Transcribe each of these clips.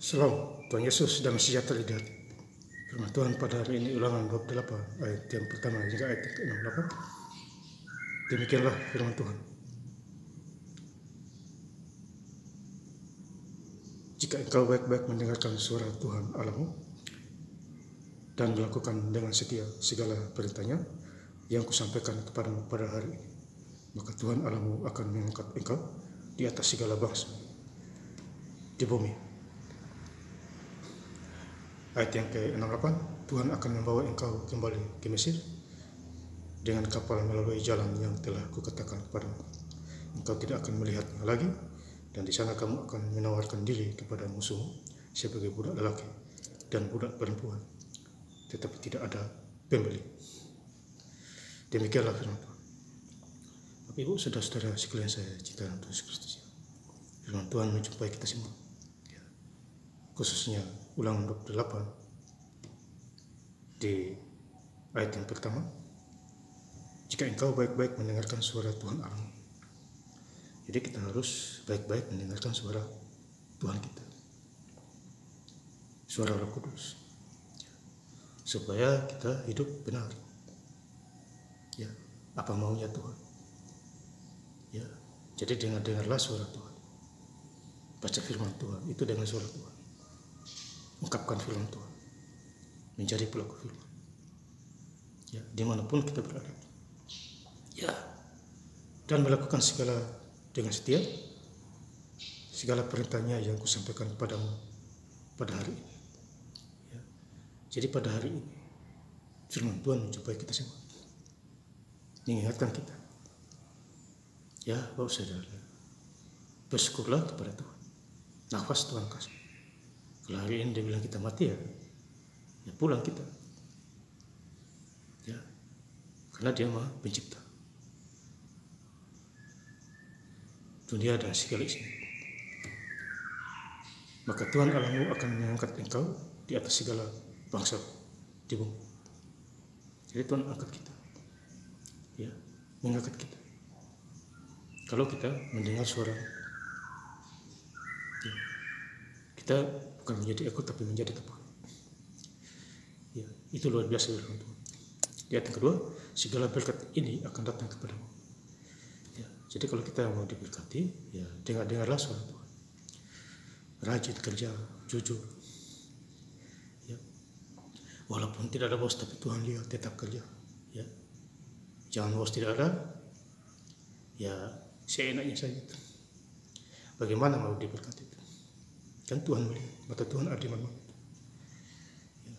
Salam, Tuhan Yesus damai sejahtera di hati. Firman Tuhan pada hari ini Ulangan 28 ayat yang pertama hingga ayat yang ke-68. Demikianlah firman Tuhan. Jika engkau baik-baik mendengarkan suara Tuhan Allahmu dan melakukan dengan setia segala perintahnya yang kusampaikan kepadamu pada hari ini, maka Tuhan Allahmu akan mengangkat engkau di atas segala bangsa di bumi. Ayat yang ke-68, Tuhan akan membawa engkau kembali ke Mesir dengan kapal melalui jalan yang telah kukatakan kepadamu. Engkau tidak akan melihatnya lagi, dan di sana kamu akan menawarkan diri kepada musuhmu sebagai budak lelaki dan budak perempuan, tetapi tidak ada pembeli. Demikianlah firman Tuhan. Bapak Ibu, saudara-saudara sekalian saya cinta dalam Tuhan Yesus Kristus. Firman Tuhan menjumpai kita semua, khususnya Ulangan 28 di ayat yang pertama. Jika engkau baik-baik mendengarkan suara Tuhan Allah. Jadi kita harus baik-baik mendengarkan suara Tuhan kita, suara Roh Kudus, supaya kita hidup benar. Ya, apa maunya Tuhan. Ya, jadi dengarlah suara Tuhan. Baca firman Tuhan, itu dengan suara Tuhan. Ungkapkan firman Tuhan, menjadi pelaku firman. Ya, dimanapun kita berada. Ya, dan melakukan segala dengan setia, segala perintahnya yang kusampaikan kepadamu pada hari ini. Ya, jadi pada hari ini firman Tuhan menjumpai kita semua, mengingatkan kita. Ya, Bapak Saudara, bersyukurlah kepada Tuhan. Nafas Tuhan kasih. Kalau hari ini dia bilang kita mati, ya pulang kita. Ya, karena dia Maha Pencipta dunia dan segala isinya. Maka Tuhan Allahmu akan mengangkat engkau di atas segala bangsa di bumi. Jadi Tuhan angkat kita, ya, mengangkat kita. Kalau kita mendengar suara, ya, kita bukan menjadi ekor tapi menjadi kepala. Ya, itu luar biasa firman Tuhan. Di ayat yang kedua, segala berkat ini akan datang kepadamu. Ya, jadi kalau kita mau diberkati, ya dengarlah suara Tuhan. Rajin kerja, jujur. Ya, walaupun tidak ada bos tapi Tuhan lihat, tetap kerja. Ya, jangan bos tidak ada, ya seenaknya saja. Bagaimana mau diberkati? Kan Tuhan melihat, mata Tuhan ada di mana-mana. Ya.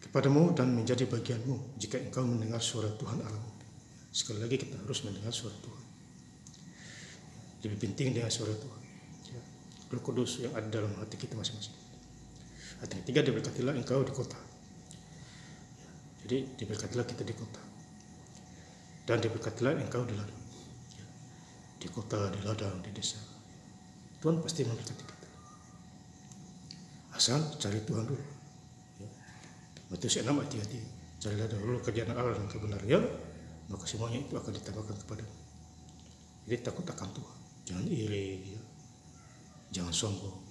Kepadamu dan menjadi bagianmu jika engkau mendengar suara Tuhan Allahmu. Sekali lagi kita harus mendengar suara Tuhan. Lebih penting dengan suara Tuhan. Ya. Roh Kudus yang ada dalam hati kita masing-masing. Ayat yang ketiga, diberkatilah engkau di kota. Ya. Jadi diberkatilah kita di kota. Dan diberkatilah engkau di ladang. Ya. Di kota, di ladang, di desa. Tuhan pasti memberkati kita. Asal cari Tuhan dulu. Ya. Matius 6 ayat 3. Carilah dahulu kerajaan Allah dan kebenaran, maka semuanya itu akan ditambahkan kepadamu. Jadi takut akan Tuhan. Jangan iri, ya. Jangan sombong,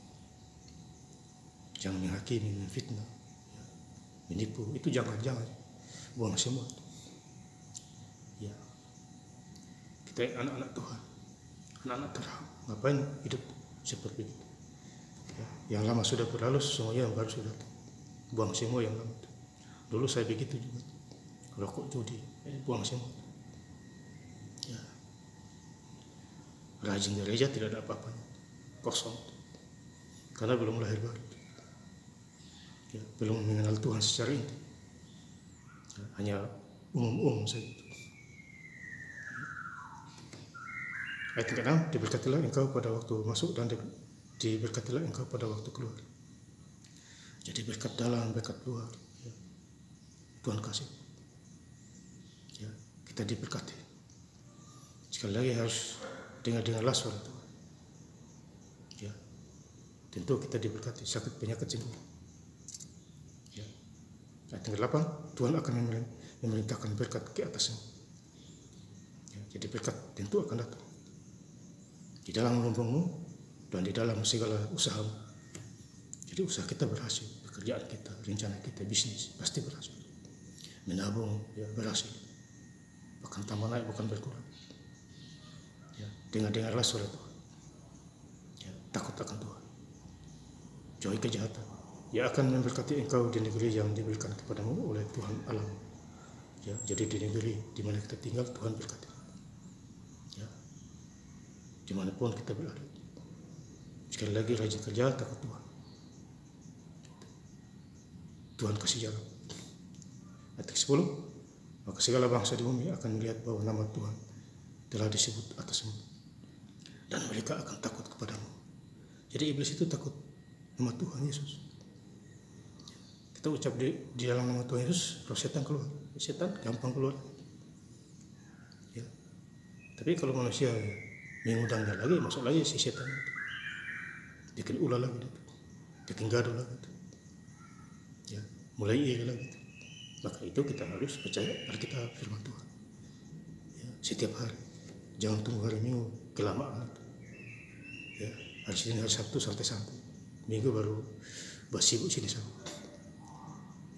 jangan menghakimi, menfitnah, ya. Menipu. Itu jangan. Buang semua. Ya. Kita anak-anak Tuhan, anak-anak terang. Ngapain hidup seperti itu? Ya. Yang lama sudah berlalu, semuanya yang baru sudah. Buang semua yang lama. Dulu saya begitu juga. Rokok, judi, buang semua. Ya. Rajin gereja tidak ada apa-apanya, kosong. Karena belum lahir baru. Ya. Belum mengenal Tuhan secara inti. Ya. Hanya umum saja. Ayat yang ke-6, diberkatilah engkau pada waktu masuk dan diberkatilah engkau pada waktu keluar. Jadi berkat dalam, berkat luar, ya. Tuhan kasih. Ya, kita diberkati. Sekali lagi harus dengarlah suara Tuhan. Ya, tentu kita diberkati, sakit penyakit sembuh. Ya. Ayat yang ke-8, Tuhan akan memerintahkan berkat ke atasmu. Ya, jadi berkat tentu akan datang di dalam lumbungmu, dan di dalam segala usaha. Jadi usaha kita berhasil, pekerjaan kita, rencana kita, bisnis pasti berhasil. Menabung ya berhasil, bahkan tambah naik bukan berkurang. Ya, dengarlah suara Tuhan. Ya, takut akan Tuhan, jauhi kejahatan. Ia akan memberkati engkau di negeri yang diberikan kepadamu oleh Tuhan Allah. Ya, jadi di negeri di mana kita tinggal Tuhan berkati. Ya, dimanapun kita berada. Sekali lagi rajin kerja, takut Tuhan. Tuhan kasih jalan. Ayat 10, maka segala bangsa di bumi akan melihat bahwa nama Tuhan telah disebut atasmu, dan mereka akan takut kepadamu. Jadi iblis itu takut nama Tuhan Yesus. Kita ucap di dalam nama Tuhan Yesus, roh setan keluar. Setan gampang keluar. Ya. Tapi kalau manusia mengundangnya lagi, masuk lagi si setan itu. Bikin ulah lagi, bikin gaduh lagi. Ya, mulai iri lagi. Maka itu kita harus percaya Alkitab firman Tuhan. Ya, setiap hari, jangan tunggu hari Minggu kelamaan. Ya, hari Senin, hari Sabtu santai. Minggu baru sibuk sini sana.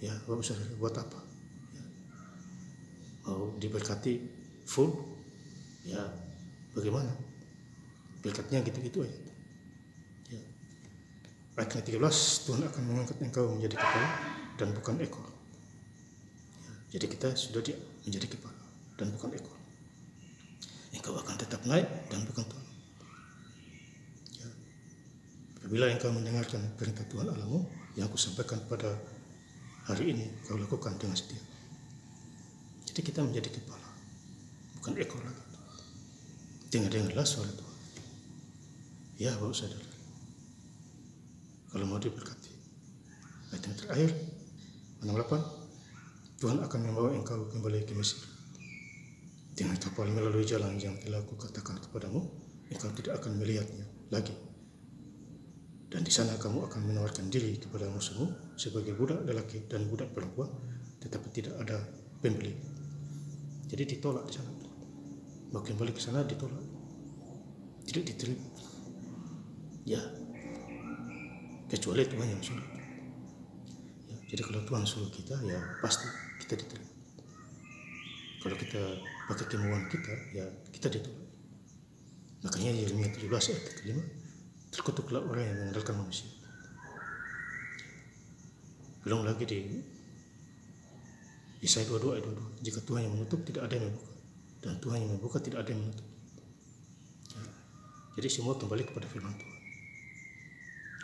Ya, Bapak Saudara, buat apa? Ya, mau diberkati full, ya bagaimana? Berkatnya gitu-gitu aja. Ya. Ayat 13, Tuhan akan mengangkat engkau menjadi kepala dan bukan ekor. Ya, jadi kita sudah menjadi kepala dan bukan ekor. Engkau akan tetap naik dan bukan turun. Ya. Apabila engkau mendengarkan perintah Tuhan Allahmu yang aku sampaikan pada hari ini, kau lakukan dengan setia. Jadi kita menjadi kepala, bukan ekor lagi. Dengarlah suara Tuhan. Ya Bapak Saudara, kalau mau diberkati. Ayat yang terakhir, 68, Tuhan akan membawa engkau kembali ke Mesir. Dengan kapal melalui jalan yang telah kukatakan kepadamu, engkau tidak akan melihatnya lagi. Dan di sana kamu akan menawarkan diri kepada musuhmu sebagai budak lelaki dan budak perempuan, tetapi tidak ada pembeli. Jadi ditolak di sana. Mau kembali ke sana ditolak, tidak diterima. Ya, kecuali Tuhan yang suruh. Ya, jadi kalau Tuhan suruh kita, ya pasti kita diterima. Kalau kita pakai kemauan kita, ya kita ditolak. Makanya Yeremia 17 ayat 5, terkutuklah orang yang mengandalkan manusia. Belum lagi di Yesaya 22 ayat 22, jika Tuhan yang menutup tidak ada yang membuka, dan Tuhan yang membuka tidak ada yang menutup. Ya, jadi semua kembali kepada firman Tuhan.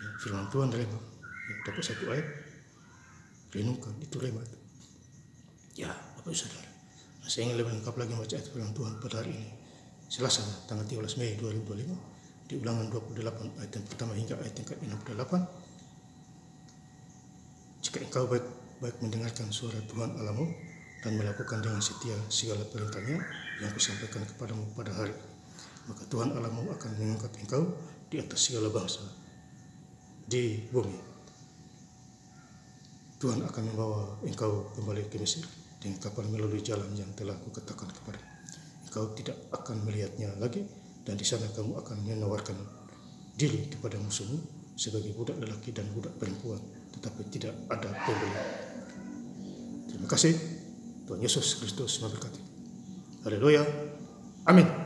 Ya, firman Tuhan rema. Ya, dapat satu ayat, renungkan, itu rema itu. Ya, Bapak Saudara, saya ingin lebih lengkap lagi membaca ayat firman Tuhan pada hari ini, Selasa tanggal 13 Mei 2025, di Ulangan 28 ayat yang pertama hingga ayat yang ke-68. Jika engkau baik mendengarkan suara Tuhan Allahmu dan melakukan dengan setia segala perintahnya yang kusampaikan kepadamu pada hari, maka Tuhan Allahmu akan mengangkat engkau di atas segala bangsa di bumi. Tuhan akan membawa engkau kembali ke Mesir dengan kapal melalui jalan yang telah kukatakan kepadamu. Engkau tidak akan melihatnya lagi, dan di sana kamu akan menawarkan diri kepada musuhmu sebagai budak lelaki dan budak perempuan, tetapi tidak ada pembeli. Terima kasih. Tuhan Yesus Kristus memberkati. Haleluya. Amin.